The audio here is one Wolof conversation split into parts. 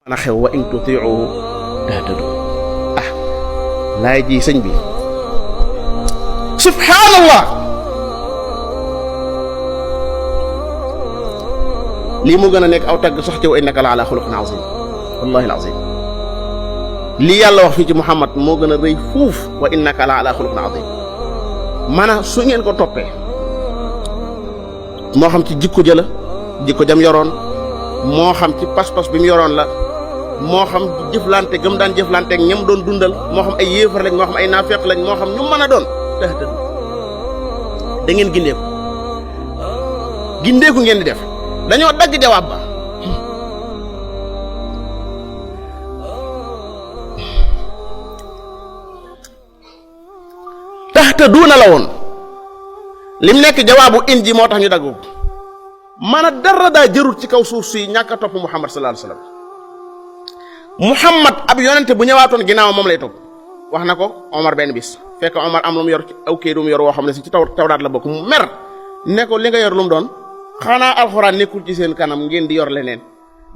ana xew wa in tuti'uhu tahtadu laay ji sëñ bi subhaanallah lii mu gën a nekk aw tagg sax ci wa innaka la ala xuluqin azim wallahi alazim lii yàlla wax fii ci Muhammad moo gën a rëy fuuf wa innaka la ala xuluqin azim maanaam su ngeen ko toppee moo xam ci jikko ja la jikko jam yoroon moo xam ci pas-pas bi mu yoroon la moo xam jëflante gëm daan jëflante ak ñam doon dundal moo xam ay yéefar lañ moo xam ay naafeq lañ moo xam ñu mën a doon tahtadu da ngeen gindeeku ngeen di def dañoo dagg jawaab ba tahtaduuna la woon lim nekk jawaabu in ji moo tax ñu dagg ko maanaam dara daa jërut ci kaw suuf si ñàkk a topp Muhammad sallallahu alayhi wasallam Muhammad ab yonente bu ñëwaatoon ginnaaw moom lay topp wax na ko Omar benn bis fekk Omar am lu mu yor ci aw kayit mu yor woo xam ne si ci tawraat la bokk mu mer ne ko li nga yor lu mu doon xanaa alxuraan nekkul ci seen kanam ngeen di yor leneen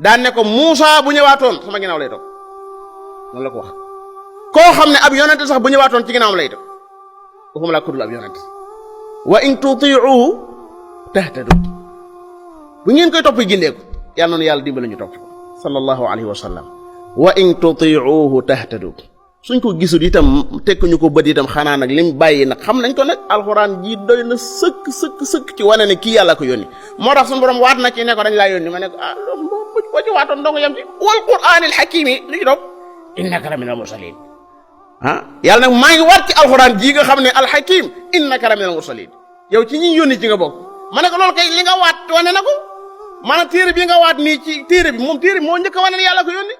daan ne ko Muusa bu ñëwaatoon sama ginnaaw lay topp noonu la ko wax koo xam ne ab yonente sax bu ñëwaatoon ci ginnaawam lay topp waxuma laa kuddul ab yonente wa in tuti'uhu tahtadu bu ngeen koy topp gindeeku yàlla noonu yàlla dimbali ñu topp sallallahu alayhi wa sallam wa in tuti'uhu tahtadu suñ ko gisul itam tekkuñu ko bët itam xanaa nag lim bàyyi nag xam nañ ko nag alxuraan ji doy na sëkk ci wane ne kii yàlla ko yónni moo tax suñu borom waat na ci ne ko dañ laa yónni ma ne ko boo ci waatoon dong yam ci wal qur'aanil hakiim li ci doog innaka la minal mursaliin yàlla nag maa ngi waat ci alxuraan ji nga xam ne alhakiim innaka la minal mursaliin yow ci ñi yónni ci nga bokk ma ne ko loolu kay li nga waat wane na ko maanaam téere bi nga waat nii ci téere bi moom téere bi moo njëkk a wane ne yàlla ko yónni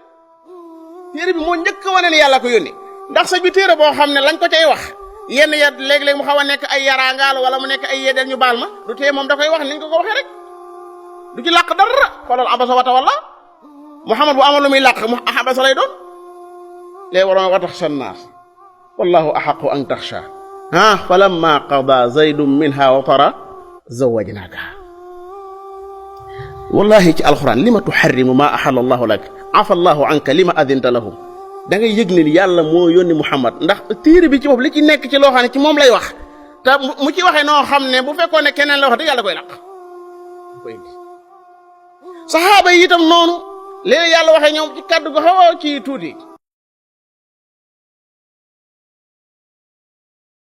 téere bi moo njëkk a wane ne yàlla ko yónni ndax sa bi téere boo xam ne lañ ko cay wax yenn ya léeg-léeg mu xaw a nekk ay yaraangaal wala mu nekk ay yeddeel ñu baal ma du tee moom da koy wax ni ñu ko waxee rek du ci làq dara xoolal abasa wa tawalla Muhammad bu amal lu muy làq mu abasa lay doon léegi waroon wa taxsha naas wallahu ahaqu an taxsha falamma qada zaydun minha watara zawajnaaka wallahi ci alxuraan lima tuharrimu ma ahalla allahu lak afa allahu anka lima adinta lahum da ngay yëg ne yàlla moo yónni Muhammad ndax téere bi ci bopp li ci nekk ci loo xam ne ci moom lay wax te mu ci waxee noo xam ne bu fekkoon ne keneen la wax dëgg yàlla koy laq saxaaba yi itam noonu léegi yàlla waxee ñoom ci kàddu gu xaw a kii tuuti